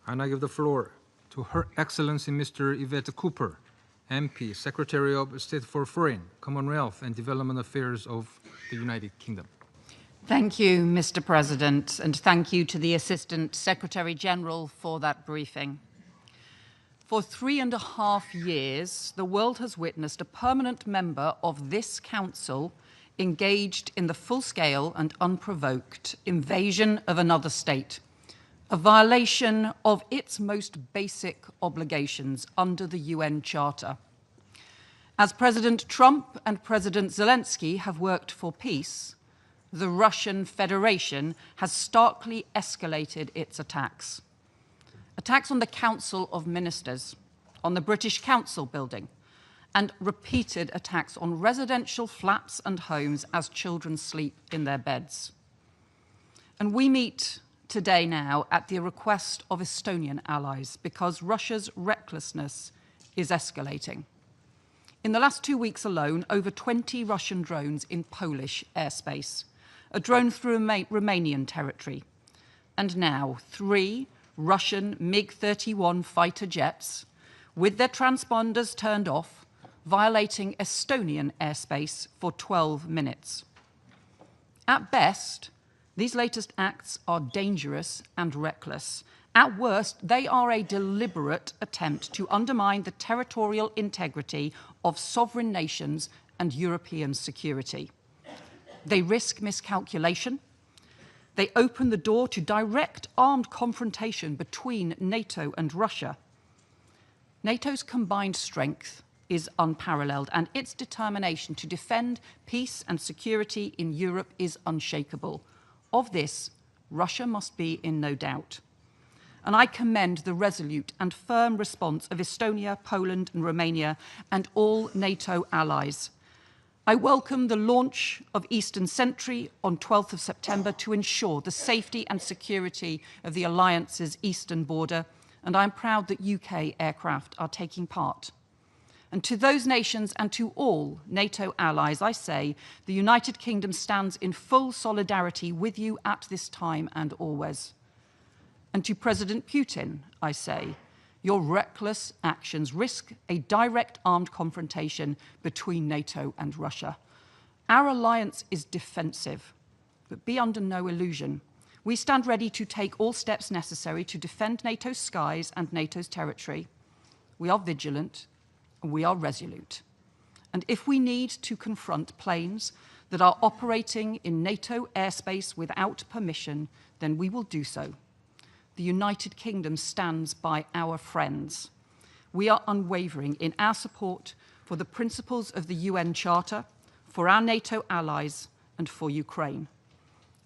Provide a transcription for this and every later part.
And I give the floor to Her Excellency Mr. Yvette Cooper, MP, Secretary of State for Foreign, Commonwealth and Development Affairs of the United Kingdom. Thank you, Mr. President, and thank you to the Assistant Secretary General for that briefing. For 3.5 years, the world has witnessed a permanent member of this Council engaged in the full-scale and unprovoked invasion of another state, a violation of its most basic obligations under the UN Charter. As President Trump and President Zelensky have worked for peace, the Russian Federation has starkly escalated its attacks. Attacks on the Council of Ministers, on the British Council building, and repeated attacks on residential flats and homes as children sleep in their beds. And we meet today now at the request of Estonian allies because Russia's recklessness is escalating. In the last 2 weeks alone, over 20 Russian drones in Polish airspace, a drone through Romanian territory, and now 3 Russian MiG-31 fighter jets with their transponders turned off, violating Estonian airspace for 12 minutes. At best, these latest acts are dangerous and reckless. At worst, they are a deliberate attempt to undermine the territorial integrity of sovereign nations and European security. They risk miscalculation. They open the door to direct armed confrontation between NATO and Russia. NATO's combined strength is unparalleled, and its determination to defend peace and security in Europe is unshakable. Of this, Russia must be in no doubt. And I commend the resolute and firm response of Estonia, Poland, and Romania, and all NATO allies. I welcome the launch of Eastern Sentry on 12th of September to ensure the safety and security of the Alliance's eastern border, and I'm proud that UK aircraft are taking part. And to those nations and to all NATO allies, I say, the United Kingdom stands in full solidarity with you at this time and always. And to President Putin, I say, your reckless actions risk a direct armed confrontation between NATO and Russia. Our alliance is defensive, but be under no illusion. We stand ready to take all steps necessary to defend NATO's skies and NATO's territory. We are vigilant, and we are resolute. And if we need to confront planes that are operating in NATO airspace without permission, then we will do so. The United Kingdom stands by our friends. We are unwavering in our support for the principles of the UN Charter, for our NATO allies, and for Ukraine.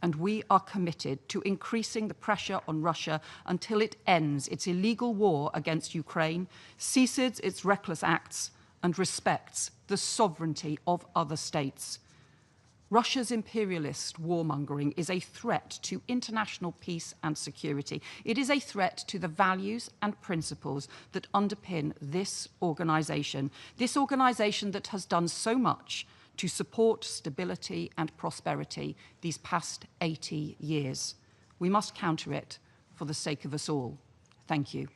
And we are committed to increasing the pressure on Russia until it ends its illegal war against Ukraine, ceases its reckless acts, and respects the sovereignty of other states. Russia's imperialist warmongering is a threat to international peace and security. It is a threat to the values and principles that underpin this organization that has done so much to support stability and prosperity these past 80 years. We must counter it for the sake of us all. Thank you.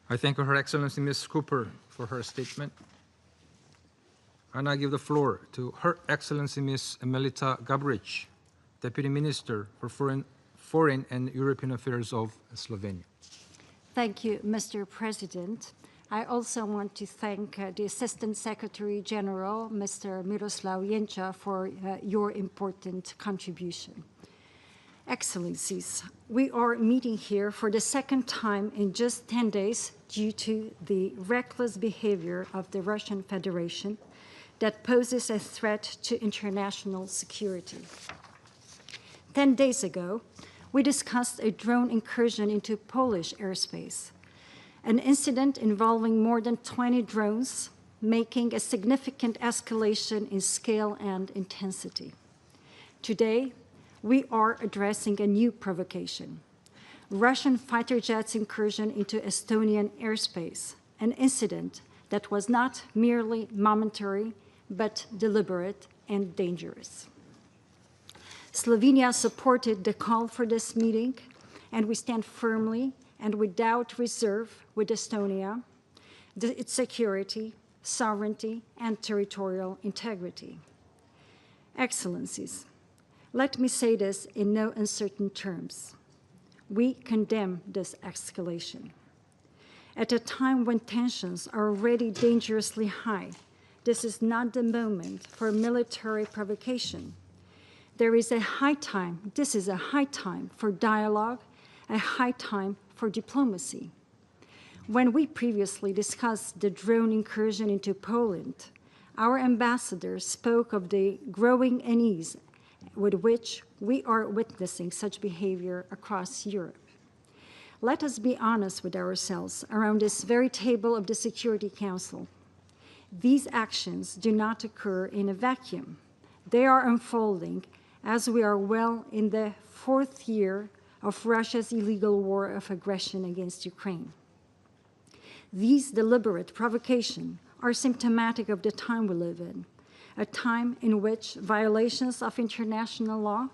I thank Her Excellency Ms. Cooper for her statement. And I give the floor to Her Excellency Ms. Melita Gabric, Deputy Minister for Foreign and European Affairs of Slovenia. Thank you, Mr. President. I also want to thank the Assistant Secretary General, Mr. Miroslav Jenča, for your important contribution. Excellencies, we are meeting here for the second time in just 10 days due to the reckless behavior of the Russian Federation that poses a threat to international security. 10 days ago, we discussed a drone incursion into Polish airspace, an incident involving more than 20 drones, making a significant escalation in scale and intensity. Today, we are addressing a new provocation, Russian fighter jets incursion into Estonian airspace, an incident that was not merely momentary, but deliberate and dangerous. Slovenia supported the call for this meeting and we stand firmly and without reserve with Estonia, its security, sovereignty, and territorial integrity. Excellencies, let me say this in no uncertain terms. We condemn this escalation. At a time when tensions are already dangerously high, this is not the moment for military provocation. This is a high time for dialogue, a high time for diplomacy. When we previously discussed the drone incursion into Poland, our ambassador spoke of the growing unease with which we are witnessing such behavior across Europe. Let us be honest with ourselves around this very table of the Security Council. These actions do not occur in a vacuum. They are unfolding as we are well in the 4th year of Russia's illegal war of aggression against Ukraine. These deliberate provocations are symptomatic of the time we live in, a time in which violations of international law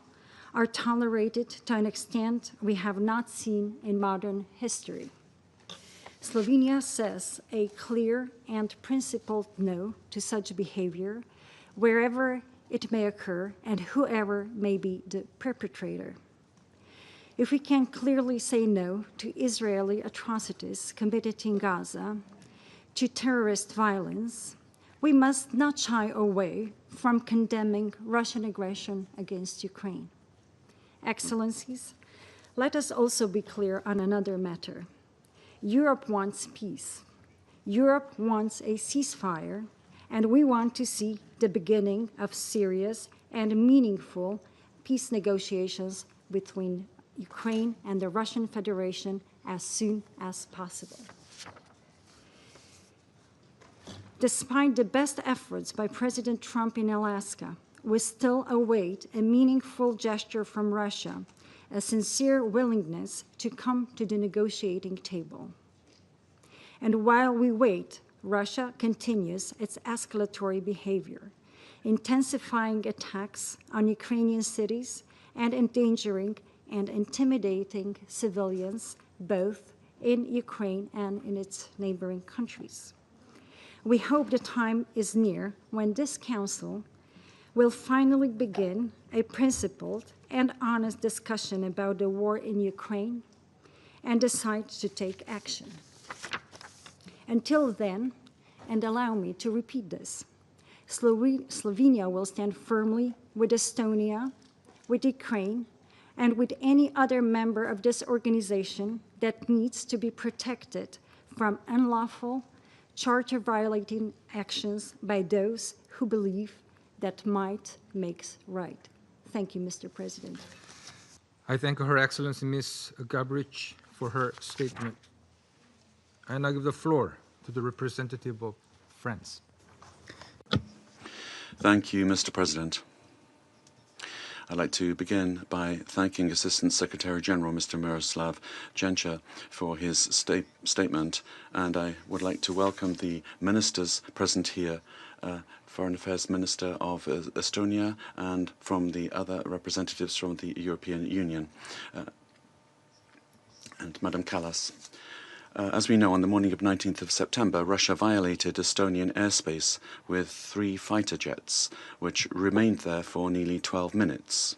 are tolerated to an extent we have not seen in modern history. Slovenia says a clear and principled no to such behavior, wherever it may occur and whoever may be the perpetrator. If we can clearly say no to Israeli atrocities committed in Gaza, to terrorist violence, we must not shy away from condemning Russian aggression against Ukraine. Excellencies, let us also be clear on another matter. Europe wants peace. Europe wants a ceasefire, and we want to see the beginning of serious and meaningful peace negotiations between Ukraine and the Russian Federation as soon as possible. Despite the best efforts by President Trump in Alaska, we still await a meaningful gesture from Russia, a sincere willingness to come to the negotiating table. And while we wait, Russia continues its escalatory behavior, intensifying attacks on Ukrainian cities and endangering and intimidating civilians, both in Ukraine and in its neighboring countries. We hope the time is near when this Council will finally begin a principled and honest discussion about the war in Ukraine and decide to take action. Until then, and allow me to repeat this, Slovenia will stand firmly with Estonia, with Ukraine, and with any other member of this organization that needs to be protected from unlawful, charter-violating actions by those who believe that might makes right. Thank you, Mr. President. I thank Her Excellency Ms. Gabric for her statement. I now give the floor to the representative of France. Thank you, Mr. President. I'd like to begin by thanking Assistant Secretary General Mr. Miroslav Jenča for his statement, and I would like to welcome the ministers present here, Foreign Affairs Minister of Estonia and from the other representatives from the European Union, and Madam Kallas. As we know, on the morning of 19th of September, Russia violated Estonian airspace with 3 fighter jets, which remained there for nearly 12 minutes.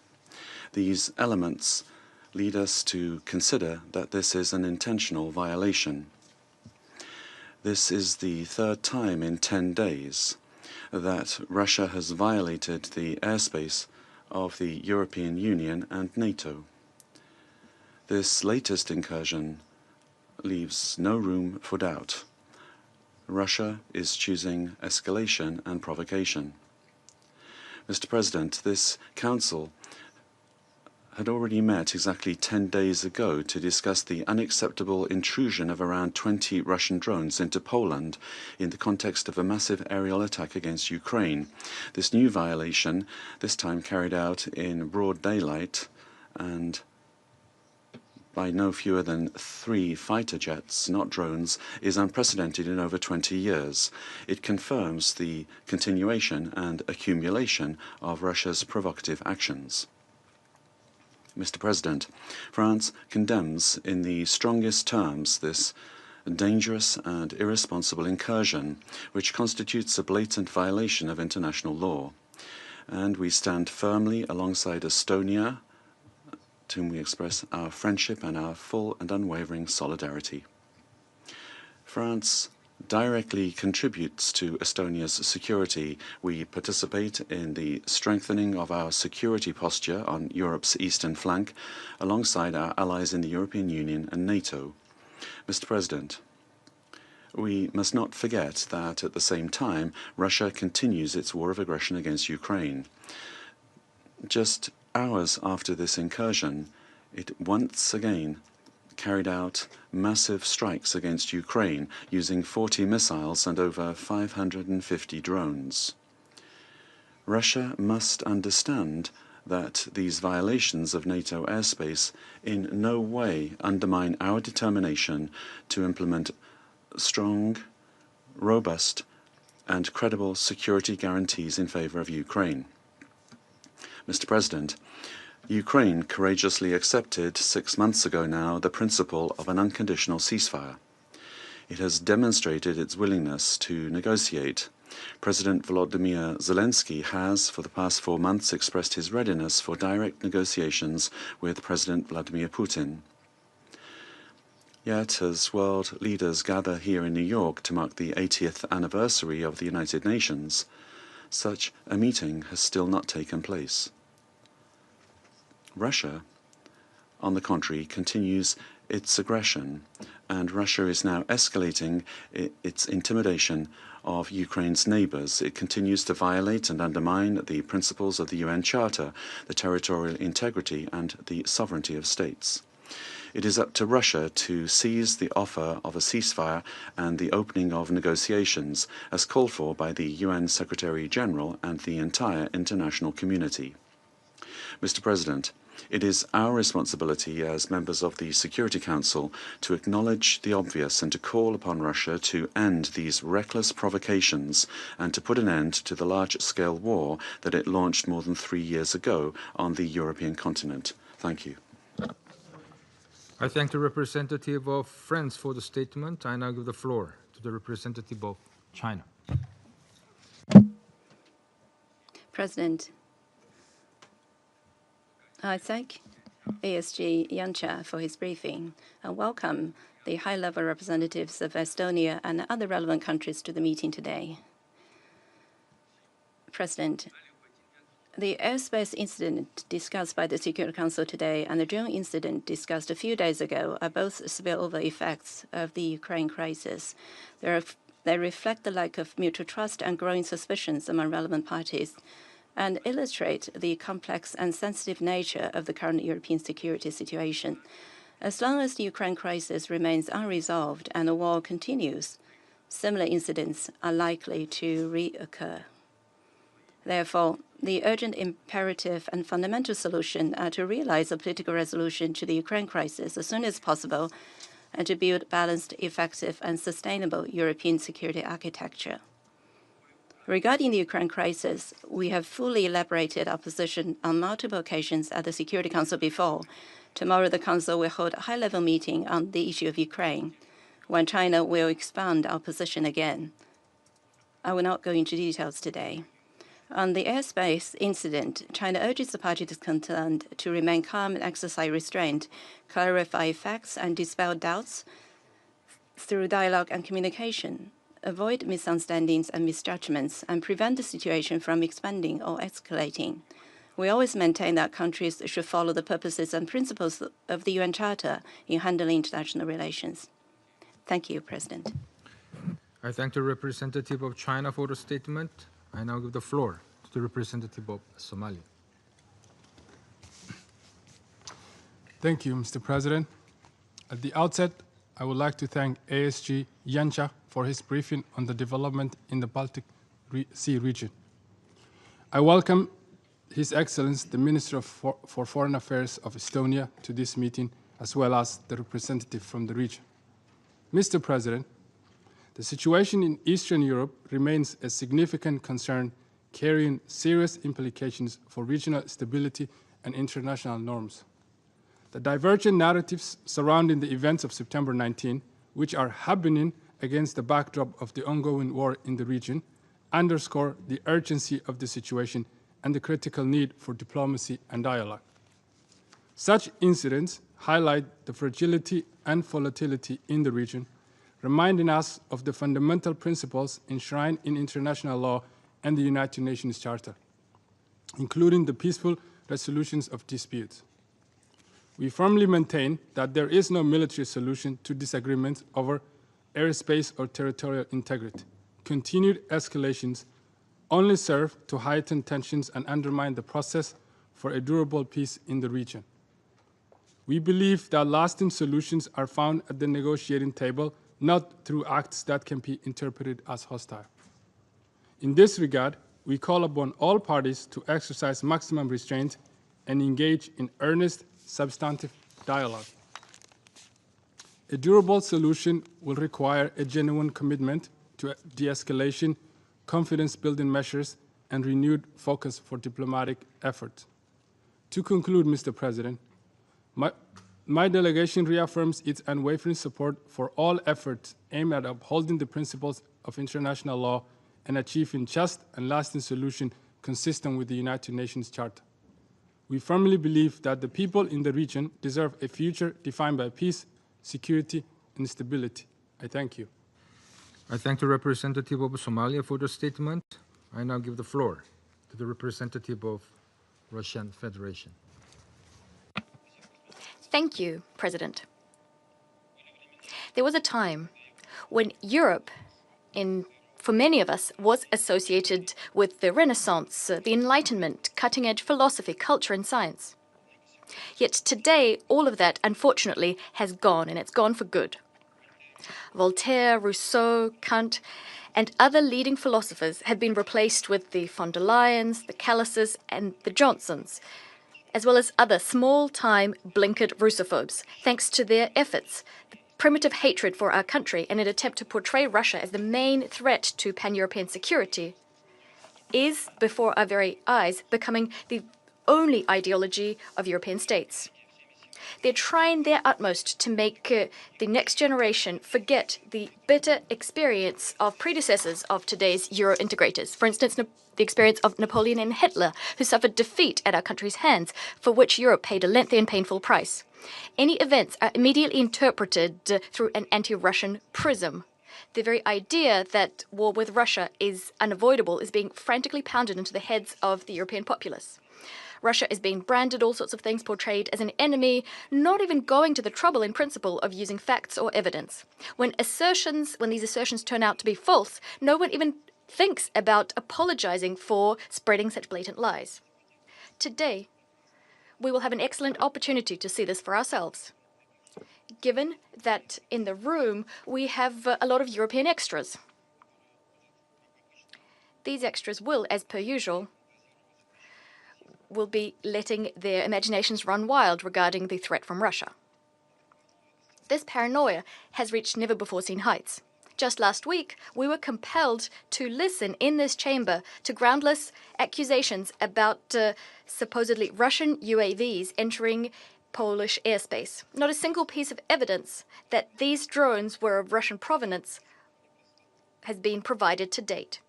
These elements lead us to consider that this is an intentional violation. This is the 3rd time in 10 days that Russia has violated the airspace of the European Union and NATO. This latest incursion leaves no room for doubt. Russia is choosing escalation and provocation. Mr. President, this Council had already met exactly 10 days ago to discuss the unacceptable intrusion of around 20 Russian drones into Poland in the context of a massive aerial attack against Ukraine. This new violation, this time carried out in broad daylight and by no fewer than 3 fighter jets, not drones, is unprecedented in over 20 years. It confirms the continuation and accumulation of Russia's provocative actions. Mr. President, France condemns in the strongest terms this dangerous and irresponsible incursion, which constitutes a blatant violation of international law. And we stand firmly alongside Estonia, to whom we express our friendship and our full and unwavering solidarity. France directly contributes to Estonia's security. We participate in the strengthening of our security posture on Europe's eastern flank, alongside our allies in the European Union and NATO. Mr. President, we must not forget that at the same time, Russia continues its war of aggression against Ukraine. Just hours after this incursion, it once again carried out massive strikes against Ukraine using 40 missiles and over 550 drones. Russia must understand that these violations of NATO airspace in no way undermine our determination to implement strong, robust, and credible security guarantees in favor of Ukraine. Mr. President, Ukraine courageously accepted 6 months ago now the principle of an unconditional ceasefire. It has demonstrated its willingness to negotiate. President Volodymyr Zelensky has, for the past 4 months, expressed his readiness for direct negotiations with President Vladimir Putin. Yet, as world leaders gather here in New York to mark the 80th anniversary of the United Nations, such a meeting has still not taken place. Russia, on the contrary, continues its aggression, and Russia is now escalating its intimidation of Ukraine's neighbors. It continues to violate and undermine the principles of the UN Charter, the territorial integrity and the sovereignty of states. It is up to Russia to seize the offer of a ceasefire and the opening of negotiations, as called for by the UN Secretary-General and the entire international community. Mr. President, it is our responsibility as members of the Security Council to acknowledge the obvious and to call upon Russia to end these reckless provocations and to put an end to the large-scale war that it launched more than 3 years ago on the European continent. Thank you. I thank the representative of France for the statement. I now give the floor to the representative of China. President, I thank ASG Yancha for his briefing and welcome the high-level representatives of Estonia and other relevant countries to the meeting today. President, the airspace incident discussed by the Security Council today and the drone incident discussed a few days ago are both spillover effects of the Ukraine crisis. They reflect the lack of mutual trust and growing suspicions among relevant parties, and illustrate the complex and sensitive nature of the current European security situation. As long as the Ukraine crisis remains unresolved and the war continues, similar incidents are likely to reoccur. Therefore, the urgent imperative and fundamental solution are to realize a political resolution to the Ukraine crisis as soon as possible and to build balanced, effective, and sustainable European security architecture. Regarding the Ukraine crisis, we have fully elaborated our position on multiple occasions at the Security Council before. Tomorrow, the Council will hold a high-level meeting on the issue of Ukraine, when China will expound our position again. I will not go into details today. On the airspace incident, China urges the parties concerned to remain calm and exercise restraint, clarify facts and dispel doubts through dialogue and communication, avoid misunderstandings and misjudgments, and prevent the situation from expanding or escalating. We always maintain that countries should follow the purposes and principles of the UN Charter in handling international relations. Thank you, President. I thank the representative of China for the statement. I now give the floor to the representative of Somalia. Thank you, Mr. President. At the outset, I would like to thank ASG Yancha for his briefing on the development in the Baltic Sea region. I welcome His Excellency, the Minister for Foreign Affairs of Estonia, to this meeting, as well as the representative from the region. Mr. President, the situation in Eastern Europe remains a significant concern, carrying serious implications for regional stability and international norms. The divergent narratives surrounding the events of September 19, which are happening against the backdrop of the ongoing war in the region, underscore the urgency of the situation and the critical need for diplomacy and dialogue. Such incidents highlight the fragility and volatility in the region, reminding us of the fundamental principles enshrined in international law and the United Nations Charter, including the peaceful resolutions of disputes. We firmly maintain that there is no military solution to disagreements over airspace or territorial integrity. Continued escalations only serve to heighten tensions and undermine the process for a durable peace in the region. We believe that lasting solutions are found at the negotiating table, not through acts that can be interpreted as hostile. In this regard, we call upon all parties to exercise maximum restraint and engage in earnest, substantive dialogue. A durable solution will require a genuine commitment to de-escalation, confidence-building measures, and renewed focus for diplomatic efforts. To conclude, Mr. President, my delegation reaffirms its unwavering support for all efforts aimed at upholding the principles of international law and achieving just and lasting solutions consistent with the United Nations Charter. We firmly believe that the people in the region deserve a future defined by peace, security, and stability. I thank you. I thank the representative of Somalia for the statement. I now give the floor to the representative of Russian Federation. Thank you, President. There was a time when Europe, for many of us, was associated with the Renaissance, the Enlightenment, cutting-edge philosophy, culture, and science. Yet today, all of that, unfortunately, has gone, and it's gone for good. Voltaire, Rousseau, Kant, and other leading philosophers have been replaced with the von der Leyens, the Callises, and the Johnsons, as well as other small-time blinkered Russophobes, thanks to their efforts, the primitive hatred for our country, and an attempt to portray Russia as the main threat to pan-European security, is, before our very eyes, becoming the only ideology of European states. They're trying their utmost to make the next generation forget the bitter experience of predecessors of today's Euro-integrators. For instance, the experience of Napoleon and Hitler, who suffered defeat at our country's hands, for which Europe paid a lengthy and painful price. Any events are immediately interpreted through an anti-Russian prism. The very idea that war with Russia is unavoidable is being frantically pounded into the heads of the European populace. Russia is being branded all sorts of things, portrayed as an enemy, not even going to the trouble in principle of using facts or evidence. When these assertions turn out to be false, no one even thinks about apologizing for spreading such blatant lies. Today, we will have an excellent opportunity to see this for ourselves, given that in the room we have a lot of European extras. These extras will, as per usual, will be letting their imaginations run wild regarding the threat from Russia. This paranoia has reached never-before-seen heights. Just last week, we were compelled to listen in this chamber to groundless accusations about supposedly Russian UAVs entering Polish airspace. Not a single piece of evidence that these drones were of Russian provenance has been provided to date.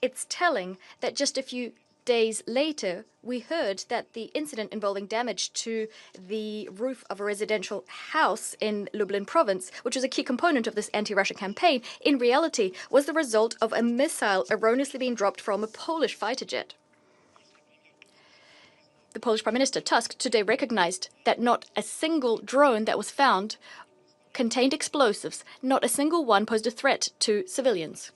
It's telling that just a few days later, we heard that the incident involving damage to the roof of a residential house in Lublin province, which was a key component of this anti-Russia campaign, in reality was the result of a missile erroneously being dropped from a Polish fighter jet. The Polish Prime Minister, Tusk, today recognized that not a single drone that was found contained explosives. Not a single one posed a threat to civilians.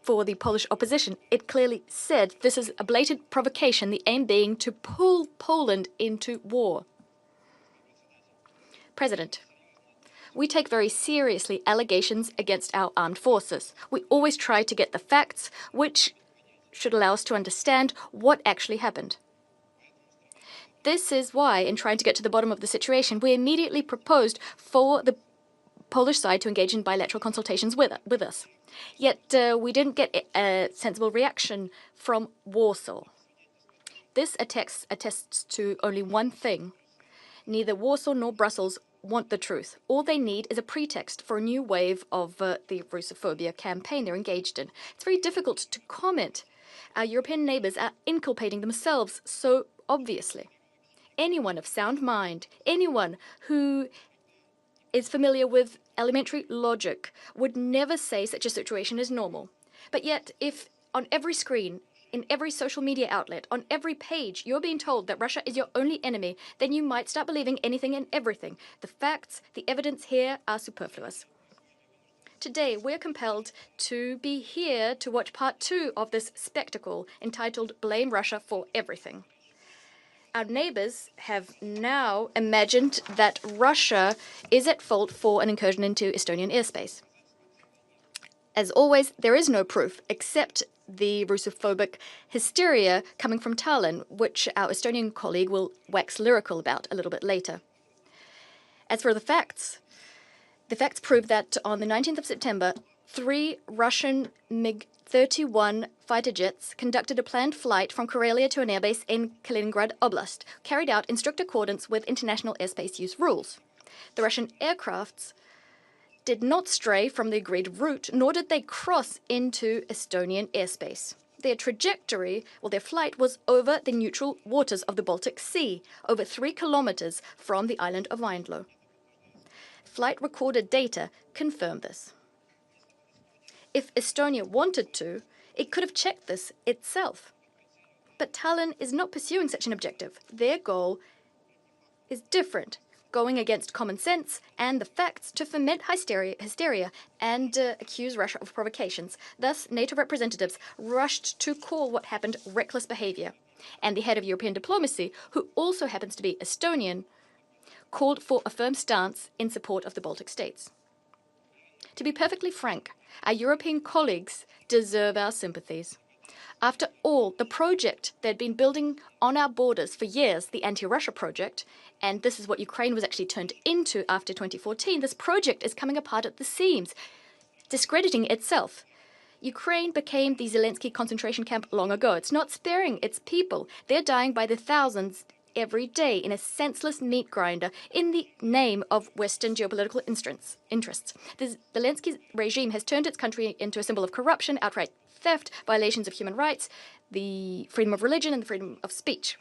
For the Polish opposition, it clearly said this is a blatant provocation, the aim being to pull Poland into war. President, we take very seriously allegations against our armed forces. We always try to get the facts, which should allow us to understand what actually happened. This is why, in trying to get to the bottom of the situation, we immediately proposed for the Polish side to engage in bilateral consultations with us. Yet we didn't get a sensible reaction from Warsaw. This attests to only one thing. Neither Warsaw nor Brussels want the truth. All they need is a pretext for a new wave of the Russophobia campaign they're engaged in. It's very difficult to comment. Our European neighbours are inculpating themselves so obviously. Anyone of sound mind, anyone who is familiar with elementary logic would never say such a situation is normal. But yet, if on every screen, in every social media outlet, on every page, you're being told that Russia is your only enemy, then you might start believing anything and everything. The facts, the evidence here are superfluous. Today, we're compelled to be here to watch part 2 of this spectacle entitled Blame Russia for Everything. Our neighbours have now imagined that Russia is at fault for an incursion into Estonian airspace. As always, there is no proof except the Russophobic hysteria coming from Tallinn, which our Estonian colleague will wax lyrical about a little bit later. As for the facts prove that on the 19th of September, 3 Russian MiG-31 fighter jets conducted a planned flight from Karelia to an airbase in Kaliningrad Oblast, carried out in strict accordance with international airspace use rules. The Russian aircrafts did not stray from the agreed route, nor did they cross into Estonian airspace. Their trajectory, their flight was over the neutral waters of the Baltic Sea, over 3 kilometers from the island of Vindlo. Flight recorded data confirm this. If Estonia wanted to, it could have checked this itself. But Tallinn is not pursuing such an objective. Their goal is different, going against common sense and the facts to foment hysteria and accuse Russia of provocations. Thus, NATO representatives rushed to call what happened reckless behavior. And the head of European diplomacy, who also happens to be Estonian, called for a firm stance in support of the Baltic states. To be perfectly frank, our European colleagues deserve our sympathies. After all, the project they'd been building on our borders for years, the anti-Russia project, and this is what Ukraine was actually turned into after 2014, this project is coming apart at the seams, discrediting itself. Ukraine became the Zelensky concentration camp long ago. It's not sparing its people. They're dying by the thousands every day in a senseless meat grinder in the name of Western geopolitical interests. The Zelensky regime has turned its country into a symbol of corruption, outright theft, violations of human rights, the freedom of religion and the freedom of speech.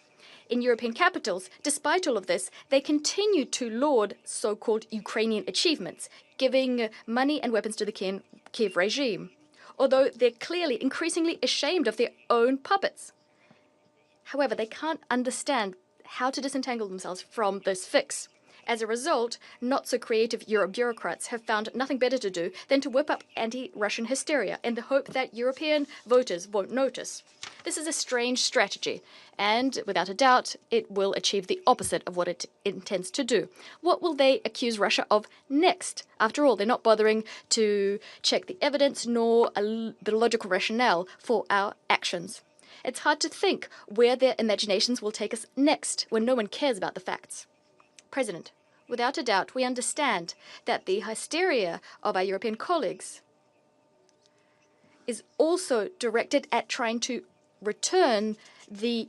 In European capitals, despite all of this, they continue to laud so-called Ukrainian achievements, giving money and weapons to the Kiev regime, although they're clearly increasingly ashamed of their own puppets. However, they can't understand how to disentangle themselves from this fix. As a result, not-so-creative Euro bureaucrats have found nothing better to do than to whip up anti-Russian hysteria in the hope that European voters won't notice. This is a strange strategy, and without a doubt, it will achieve the opposite of what it intends to do. What will they accuse Russia of next? After all, they're not bothering to check the evidence nor the logical rationale for our actions. It's hard to think where their imaginations will take us next when no one cares about the facts. President, without a doubt, we understand that the hysteria of our European colleagues is also directed at trying to return the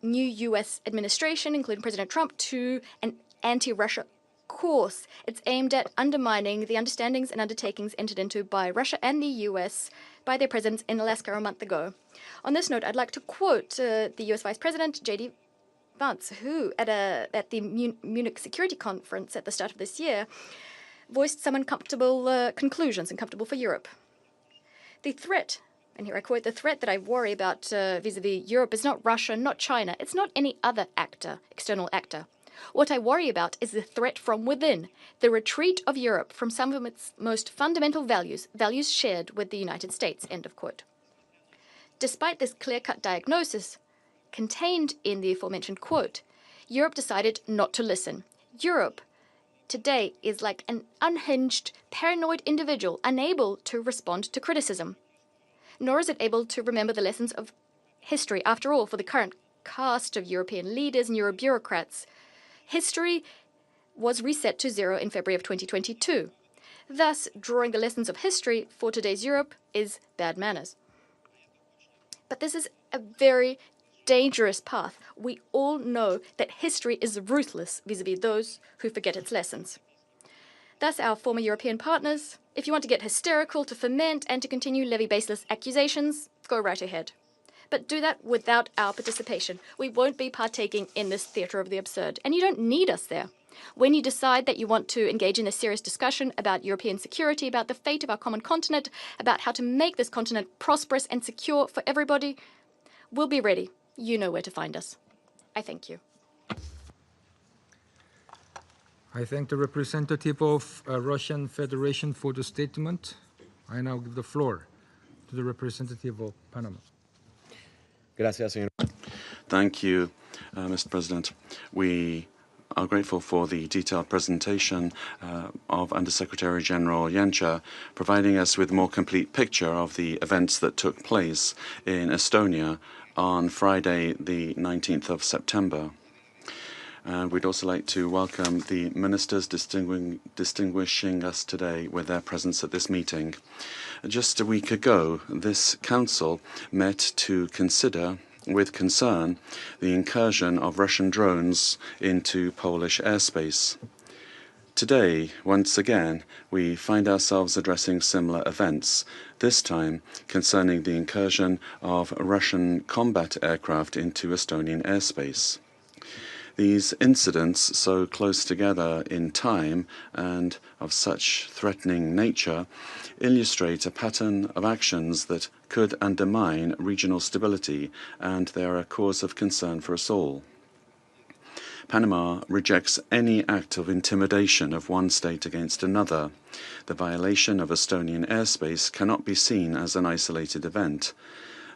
new U.S. administration, including President Trump, to an anti-Russia course. It's aimed at undermining the understandings and undertakings entered into by Russia and the U.S. by their presidents in Alaska a month ago. On this note, I'd like to quote the U.S. Vice President, J.D. Vance, who, at the Munich Security Conference at the start of this year, voiced some uncomfortable conclusions, uncomfortable for Europe. The threat, and here I quote, the threat that I worry about vis-a-vis Europe is not Russia, not China. It's not any other actor, external actor. What I worry about is the threat from within, the retreat of Europe from some of its most fundamental values, values shared with the United States, end of quote. Despite this clear-cut diagnosis contained in the aforementioned quote, Europe decided not to listen. Europe today is like an unhinged, paranoid individual unable to respond to criticism. Nor is it able to remember the lessons of history. After all, for the current cast of European leaders and Euro bureaucrats, history was reset to zero in February of 2022. Thus, drawing the lessons of history for today's Europe is bad manners. But this is a very dangerous path. We all know that history is ruthless vis-à-vis those who forget its lessons. Thus, our former European partners, if you want to get hysterical, to foment and to continue levy baseless accusations, go right ahead. But do that without our participation. We won't be partaking in this theatre of the absurd, and you don't need us there. When you decide that you want to engage in a serious discussion about European security, about the fate of our common continent, about how to make this continent prosperous and secure for everybody, we'll be ready. You know where to find us. I thank you. I thank the representative of Russian Federation for the statement. I now give the floor to the representative of Panama. Gracias, señor. Thank you, Mr. President. We are grateful for the detailed presentation of Undersecretary General Janša, providing us with a more complete picture of the events that took place in Estonia on Friday, the 19th of September. And we'd also like to welcome the ministers distinguishing us today with their presence at this meeting. Just a week ago, this council met to consider with concern the incursion of Russian drones into Polish airspace. Today, once again, we find ourselves addressing similar events, this time concerning the incursion of Russian combat aircraft into Estonian airspace. These incidents, so close together in time and of such threatening nature, illustrate a pattern of actions that could undermine regional stability, and they are a cause of concern for us all. Panama rejects any act of intimidation of one state against another. The violation of Estonian airspace cannot be seen as an isolated event,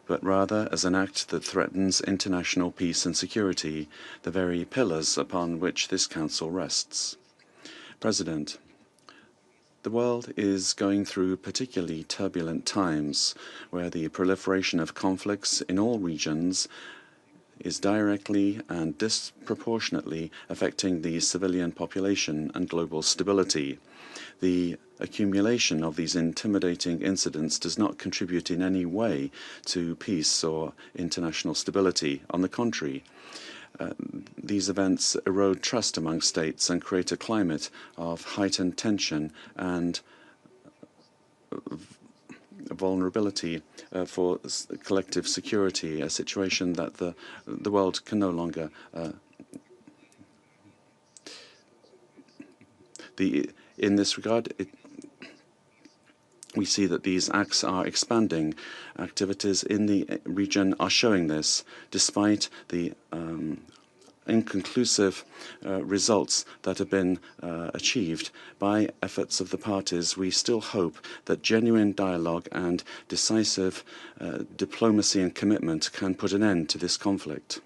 but rather as an act that threatens international peace and security, the very pillars upon which this Council rests. President, the world is going through particularly turbulent times, where the proliferation of conflicts in all regions is directly and disproportionately affecting the civilian population and global stability. The accumulation of these intimidating incidents does not contribute in any way to peace or international stability. On the contrary, these events erode trust among states and create a climate of heightened tension and vulnerability for collective security, a situation that the world can no longer in this regard, we see that these acts are expanding. Activities in the region are showing this, despite the inconclusive results that have been achieved by efforts of the parties. We still hope that genuine dialogue and decisive diplomacy and commitment can put an end to this conflict.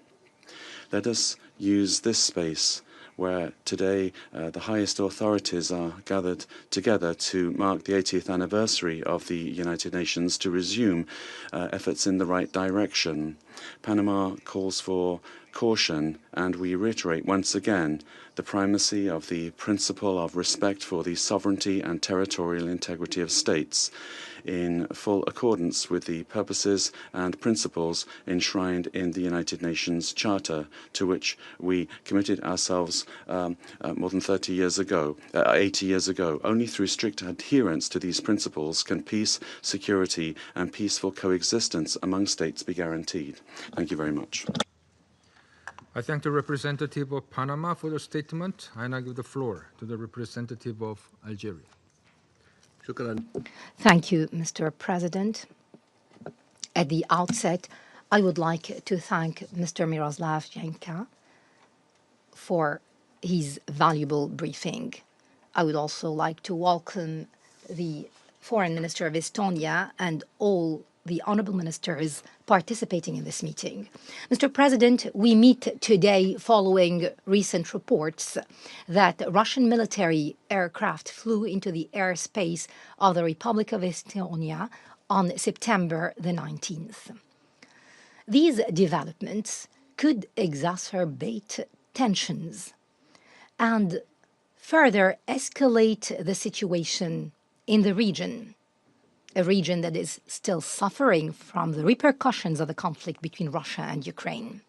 Let us use this space where today the highest authorities are gathered together to mark the 80th anniversary of the United Nations to resume efforts in the right direction. Panama calls for caution, and we reiterate once again the primacy of the principle of respect for the sovereignty and territorial integrity of states, in full accordance with the purposes and principles enshrined in the United Nations Charter, to which we committed ourselves more than 80 years ago. Only through strict adherence to these principles can peace, security, and peaceful coexistence among states be guaranteed. Thank you very much. I thank the representative of Panama for the statement. I now give the floor to the representative of Algeria. Thank you, Mr. President. At the outset, I would like to thank Mr. Miroslav Janša for his valuable briefing. I would also like to welcome the Foreign Minister of Estonia and all the honorable ministers participating in this meeting. Mr. President, we meet today following recent reports that Russian military aircraft flew into the airspace of the Republic of Estonia on September the 19th. These developments could exacerbate tensions and further escalate the situation in the region. a region that is still suffering from the repercussions of the conflict between Russia and Ukraine.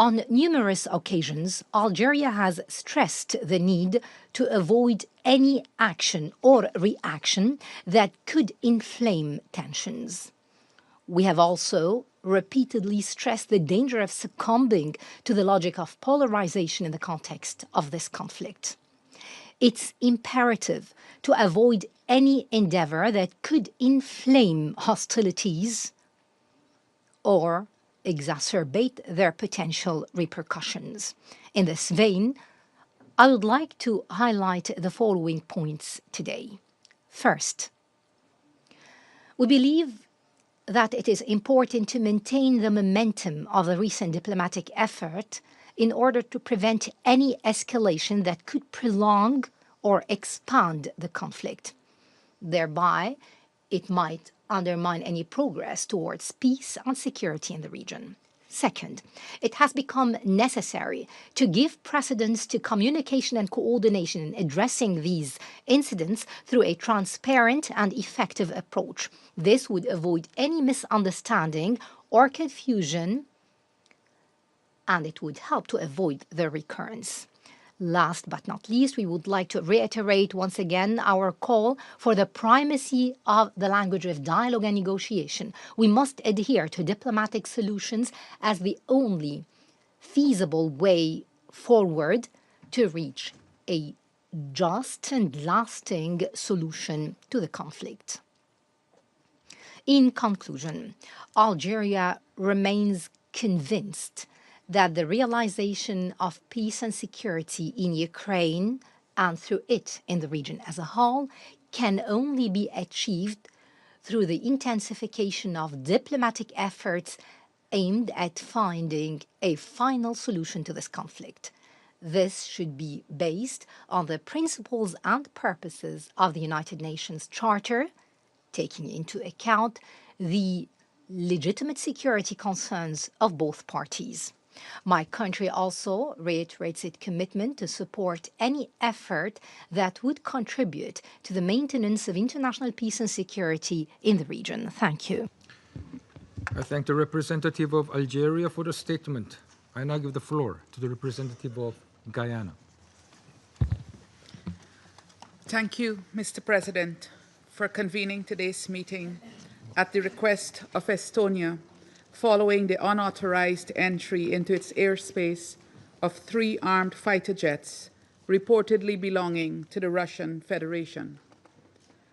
On numerous occasions, Algeria has stressed the need to avoid any action or reaction that could inflame tensions. We have also repeatedly stressed the danger of succumbing to the logic of polarization in the context of this conflict. It's imperative to avoid any endeavor that could inflame hostilities or exacerbate their potential repercussions. In this vein, I would like to highlight the following points today. First, we believe that it is important to maintain the momentum of the recent diplomatic effort in order to prevent any escalation that could prolong or expand the conflict. Thereby, it might undermine any progress towards peace and security in the region. Second, it has become necessary to give precedence to communication and coordination in addressing these incidents through a transparent and effective approach. This would avoid any misunderstanding or confusion, and it would help to avoid their recurrence. Last but not least, we would like to reiterate once again our call for the primacy of the language of dialogue and negotiation. We must adhere to diplomatic solutions as the only feasible way forward to reach a just and lasting solution to the conflict. In conclusion, Algeria remains convinced that the realization of peace and security in Ukraine and through it in the region as a whole can only be achieved through the intensification of diplomatic efforts aimed at finding a final solution to this conflict. This should be based on the principles and purposes of the United Nations Charter, taking into account the legitimate security concerns of both parties. My country also reiterates its commitment to support any effort that would contribute to the maintenance of international peace and security in the region. Thank you. I thank the representative of Algeria for the statement. I now give the floor to the representative of Guyana. Thank you, Mr. President, for convening today's meeting at the request of Estonia, following the unauthorized entry into its airspace of 3 armed fighter jets reportedly belonging to the Russian Federation.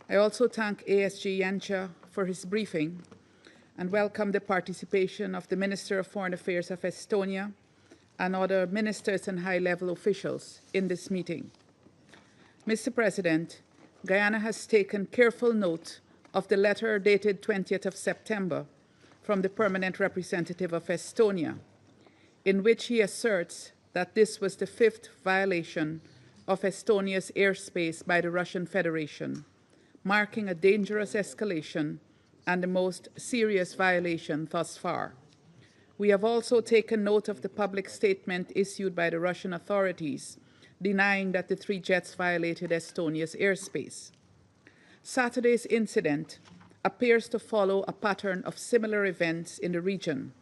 I also thank ASG Janša for his briefing and welcome the participation of the Minister of Foreign Affairs of Estonia and other ministers and high-level officials in this meeting. Mr. President, Guyana has taken careful note of the letter dated 20th of September from the permanent representative of Estonia, in which he asserts that this was the 5th violation of Estonia's airspace by the Russian Federation, marking a dangerous escalation and the most serious violation thus far. We have also taken note of the public statement issued by the Russian authorities denying that the 3 jets violated Estonia's airspace. Saturday's incident appears to follow a pattern of similar events in the region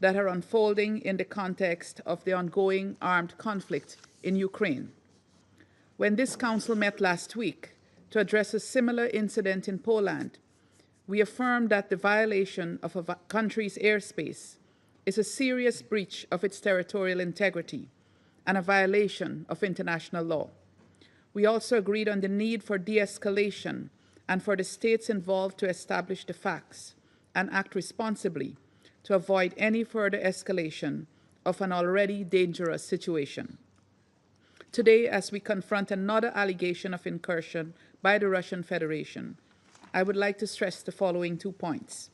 that are unfolding in the context of the ongoing armed conflict in Ukraine. When this council met last week to address a similar incident in Poland, we affirmed that the violation of a country's airspace is a serious breach of its territorial integrity and a violation of international law. We also agreed on the need for de-escalation and for the states involved to establish the facts and act responsibly to avoid any further escalation of an already dangerous situation. Today, as we confront another allegation of incursion by the Russian Federation, I would like to stress the following 2 points.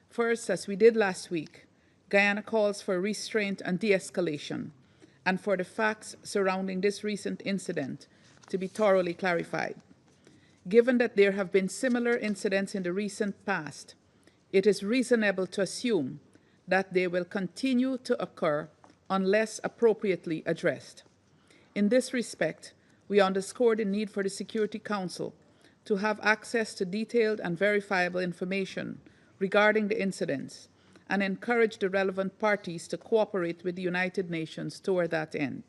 First, as we did last week, Guyana calls for restraint and de-escalation, and for the facts surrounding this recent incident to be thoroughly clarified. Given that there have been similar incidents in the recent past, it is reasonable to assume that they will continue to occur unless appropriately addressed. In this respect, we underscore the need for the Security Council to have access to detailed and verifiable information regarding the incidents and encourage the relevant parties to cooperate with the United Nations toward that end.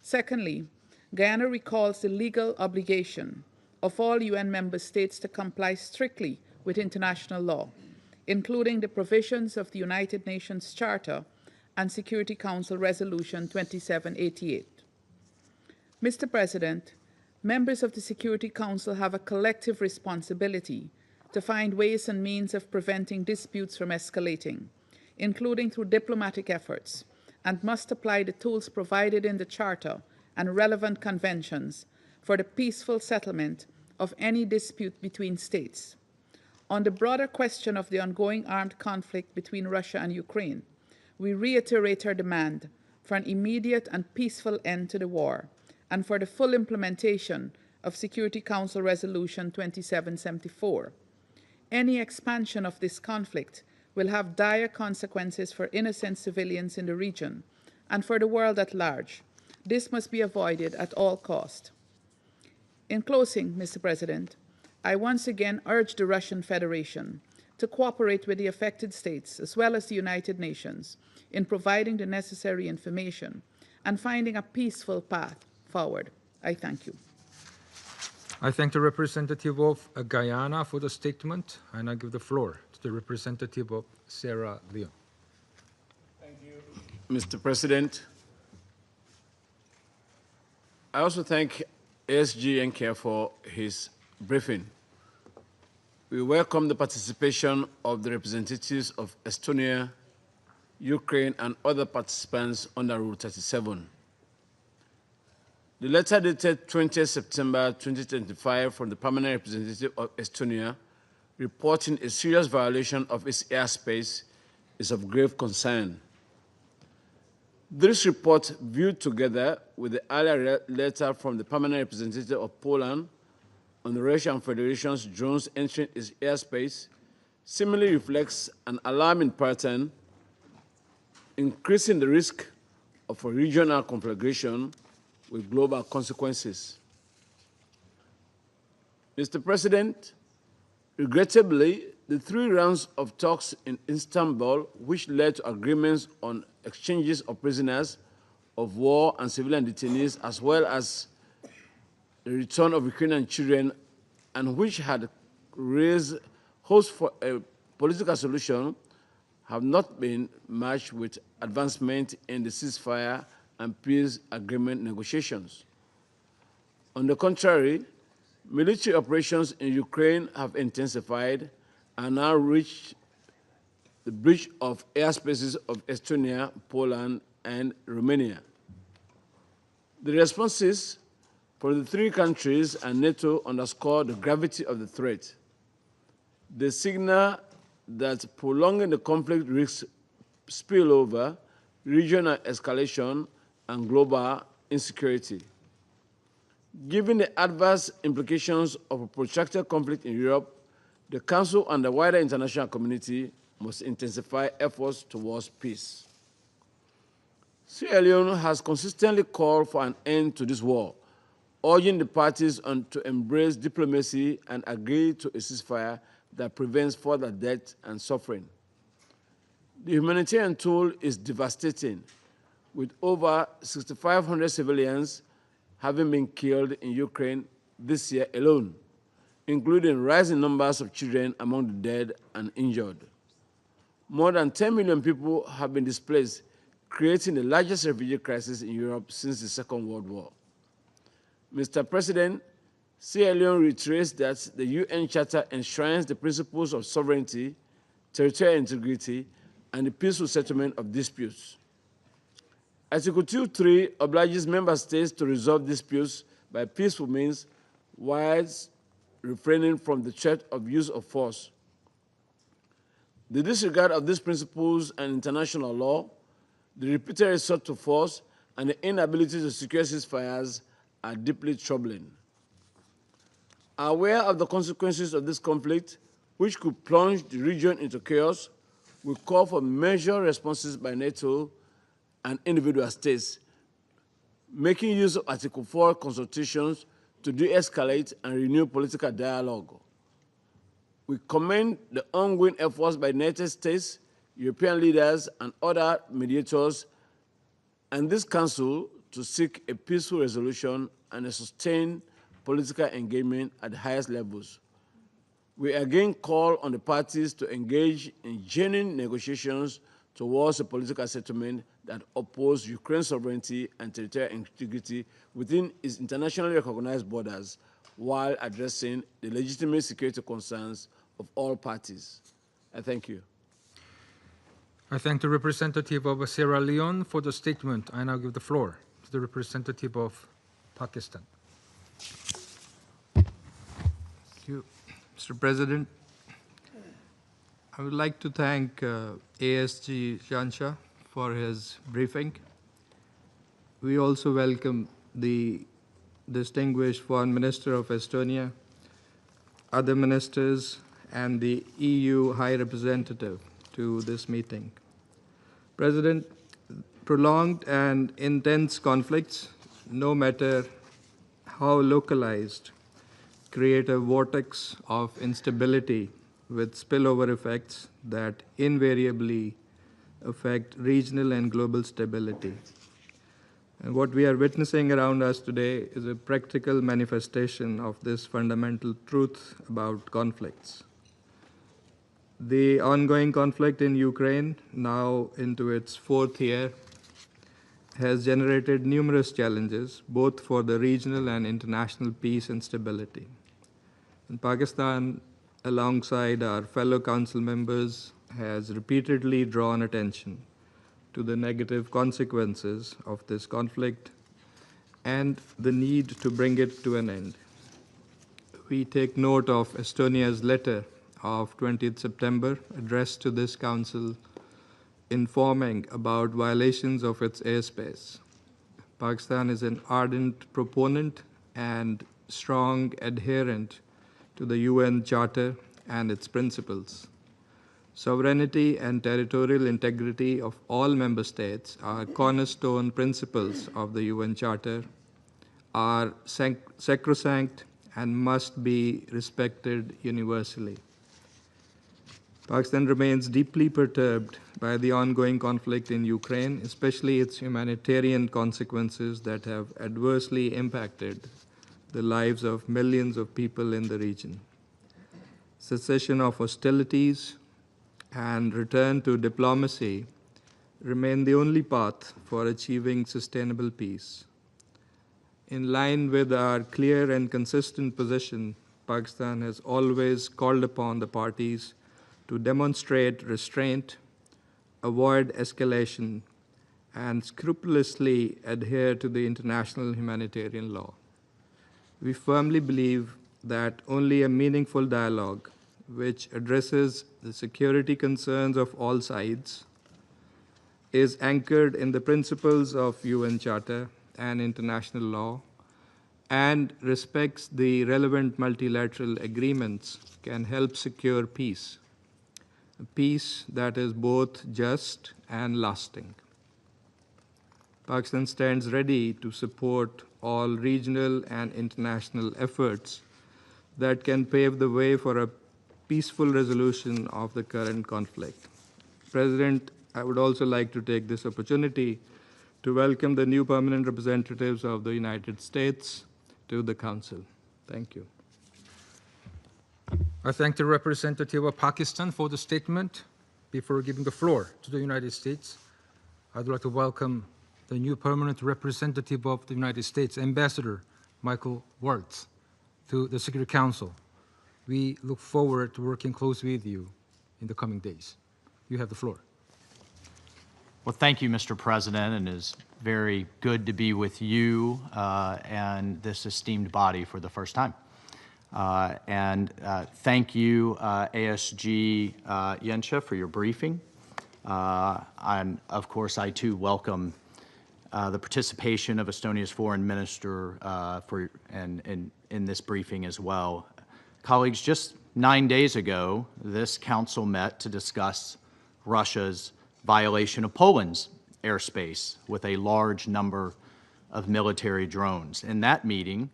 Secondly, Guyana recalls the legal obligation of all UN member states to comply strictly with international law, including the provisions of the United Nations Charter and Security Council Resolution 2788. Mr. President, members of the Security Council have a collective responsibility to find ways and means of preventing disputes from escalating, including through diplomatic efforts, and must apply the tools provided in the Charter and relevant conventions for the peaceful settlement of any dispute between states. On the broader question of the ongoing armed conflict between Russia and Ukraine, we reiterate our demand for an immediate and peaceful end to the war and for the full implementation of Security Council Resolution 2774. Any expansion of this conflict will have dire consequences for innocent civilians in the region and for the world at large. This must be avoided at all costs. In closing, Mr. President, I once again urge the Russian Federation to cooperate with the affected states as well as the United Nations in providing the necessary information and finding a peaceful path forward. I thank you. I thank the representative of Guyana for the statement, and I give the floor to the representative of Sierra Leone. Thank you, Mr. President. I also thank ASG for his briefing. We welcome the participation of the representatives of Estonia, Ukraine, and other participants under Rule 37. The letter dated 20 September 2025 from the permanent representative of Estonia reporting a serious violation of its airspace is of grave concern. This report, viewed together with the earlier letter from the permanent representative of Poland on the Russian Federation's drones entering its airspace, similarly reflects an alarming pattern, increasing the risk of a regional conflagration with global consequences. Mr. President, regrettably, the 3 rounds of talks in Istanbul, which led to agreements on exchanges of prisoners of war and civilian detainees, as well as the return of Ukrainian children, and which had raised hopes for a political solution, have not been matched with advancement in the ceasefire and peace agreement negotiations. On the contrary, military operations in Ukraine have intensified and now reached the breach of airspaces of Estonia, Poland, and Romania. The responses for the 3 countries and NATO underscore the gravity of the threat. They signal that prolonging the conflict risks spillover, regional escalation, and global insecurity. Given the adverse implications of a protracted conflict in Europe, the Council and the wider international community must intensify efforts towards peace. Sierra Leone has consistently called for an end to this war, urging the parties to embrace diplomacy and agree to a ceasefire that prevents further death and suffering. The humanitarian toll is devastating, with over 6,500 civilians having been killed in Ukraine this year alone, including rising numbers of children among the dead and injured. More than 10 million people have been displaced, creating the largest refugee crisis in Europe since the Second World War. Mr. President, Sierra Leone reiterates that the UN Charter enshrines the principles of sovereignty, territorial integrity, and the peaceful settlement of disputes. Article 2.3 obliges member states to resolve disputes by peaceful means while refraining from the threat of use of force. The disregard of these principles and international law, the repeated resort to force, and the inability to secure ceasefires are deeply troubling. Aware of the consequences of this conflict, which could plunge the region into chaos, we call for measured responses by NATO and individual states, making use of Article 4 consultations to de-escalate and renew political dialogue. We commend the ongoing efforts by the United States, European leaders, and other mediators, and this Council to seek a peaceful resolution and a sustained political engagement at the highest levels. We again call on the parties to engage in genuine negotiations towards a political settlement that opposes Ukraine's sovereignty and territorial integrity within its internationally recognized borders, while addressing the legitimate security concerns of all parties. I thank you. I thank the representative of Sierra Leone for the statement. I now give the floor to the representative of Pakistan. Thank you, Mr. President. I would like to thank ASG Yansha for his briefing. We also welcome the distinguished Foreign Minister of Estonia, other ministers, and the EU High Representative to this meeting. President, prolonged and intense conflicts, no matter how localized, create a vortex of instability with spillover effects that invariably affect regional and global stability. And what we are witnessing around us today is a practical manifestation of this fundamental truth about conflicts. The ongoing conflict in Ukraine, now into its 4th year, has generated numerous challenges, both for the regional and international peace and stability. And Pakistan, alongside our fellow council members, has repeatedly drawn attention to the negative consequences of this conflict and the need to bring it to an end. We take note of Estonia's letter of 20th September addressed to this council informing about violations of its airspace. Pakistan is an ardent proponent and strong adherent to the UN Charter and its principles. Sovereignty and territorial integrity of all member states are cornerstone principles of the UN Charter, are sacrosanct and must be respected universally. Pakistan remains deeply perturbed by the ongoing conflict in Ukraine, especially its humanitarian consequences that have adversely impacted the lives of millions of people in the region. Cessation of hostilities and return to diplomacy remain the only path for achieving sustainable peace. In line with our clear and consistent position, Pakistan has always called upon the parties to demonstrate restraint, avoid escalation, and scrupulously adhere to the international humanitarian law. We firmly believe that only a meaningful dialogue, which addresses the security concerns of all sides, is anchored in the principles of UN Charter and international law, and respects the relevant multilateral agreements, can help secure peace. A peace that is both just and lasting. Pakistan stands ready to support all regional and international efforts that can pave the way for a peaceful resolution of the current conflict. President, I would also like to take this opportunity to welcome the new permanent representatives of the United States to the Council. Thank you. I thank the representative of Pakistan for the statement. Before giving the floor to the United States, I'd like to welcome the new permanent representative of the United States, Ambassador Michael Waltz, to the Security Council. We look forward to working closely with you in the coming days. You have the floor. Well, thank you, Mr. President, and it's very good to be with you and this esteemed body for the first time. Thank you, ASG Yansha, for your briefing. And of course, I too welcome the participation of Estonia's foreign minister in this briefing as well. Colleagues, just 9 days ago, this council met to discuss Russia's violation of Poland's airspace with a large number of military drones. In that meeting,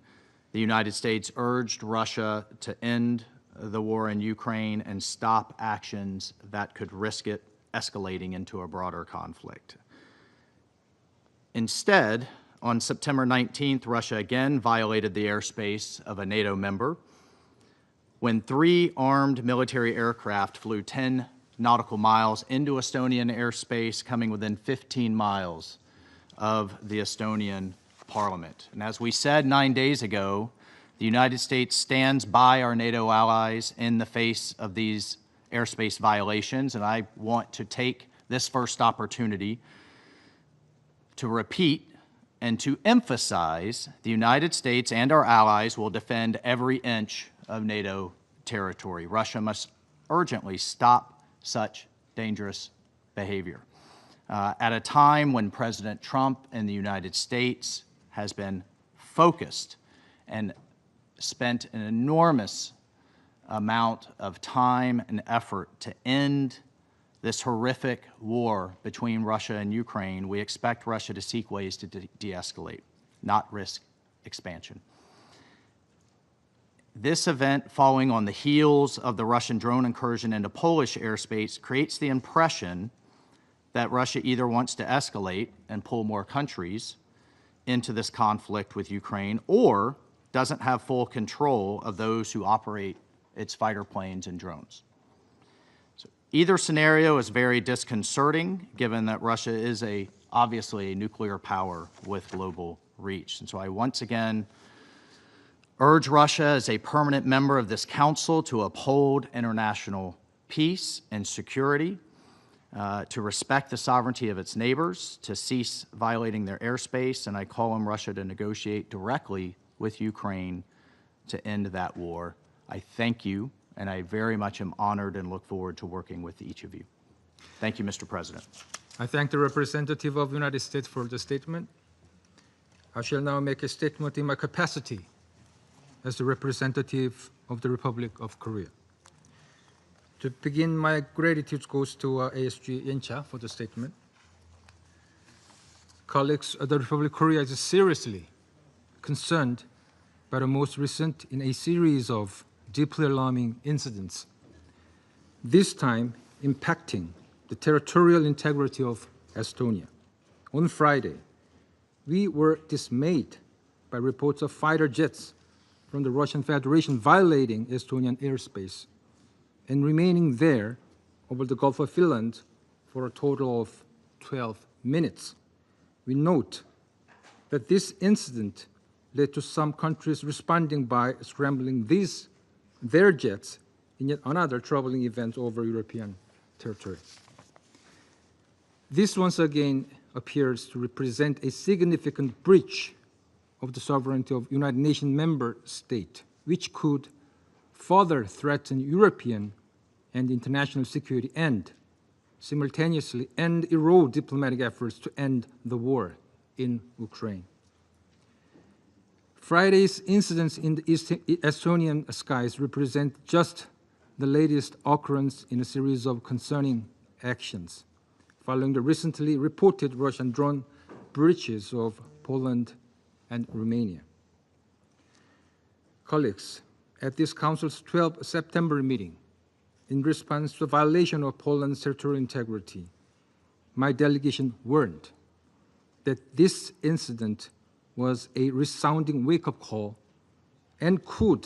the United States urged Russia to end the war in Ukraine and stop actions that could risk it escalating into a broader conflict. Instead, on September 19th, Russia again violated the airspace of a NATO member when 3 armed military aircraft flew 10 nautical miles into Estonian airspace, coming within 15 miles of the Estonian parliament. And as we said 9 days ago, the United States stands by our NATO allies in the face of these airspace violations, and I want to take this first opportunity to repeat and to emphasize the United States and our allies will defend every inch of NATO territory. Russia must urgently stop such dangerous behavior. At a time when President Trump in the United States has been focused and spent an enormous amount of time and effort to end this horrific war between Russia and Ukraine, we expect Russia to seek ways to de-escalate, not risk expansion. This event, following on the heels of the Russian drone incursion into Polish airspace, creates the impression that Russia either wants to escalate and pull more countries into this conflict with Ukraine, or doesn't have full control of those who operate its fighter planes and drones. So either scenario is very disconcerting, given that Russia is obviously a nuclear power with global reach. And so I once again urge Russia as a permanent member of this council to uphold international peace and security, to respect the sovereignty of its neighbors, to cease violating their airspace, and I call on Russia to negotiate directly with Ukraine to end that war. I thank you, and I very much am honored and look forward to working with each of you. Thank you, Mr. President. I thank the representative of the United States for the statement. I shall now make a statement in my capacity as the representative of the Republic of Korea. To begin, my gratitude goes to ASG Yencha for the statement. Colleagues, the Republic of Korea is seriously concerned by the most recent in a series of deeply alarming incidents, this time impacting the territorial integrity of Estonia. On Friday, we were dismayed by reports of fighter jets from the Russian Federation violating Estonian airspace and remaining there over the Gulf of Finland for a total of 12 minutes. We note that this incident led to some countries responding by scrambling their jets in yet another troubling event over European territory. This once again appears to represent a significant breach of the sovereignty of United Nations member state, which could further threaten European and international security and simultaneously erode diplomatic efforts to end the war in Ukraine. Friday's incidents in the Estonian skies represent just the latest occurrence in a series of concerning actions, following the recently reported Russian drone breaches of Poland and Romania. Colleagues, at this Council's 12th September meeting, in response to the violation of Poland's territorial integrity, my delegation warned that this incident was a resounding wake-up call and could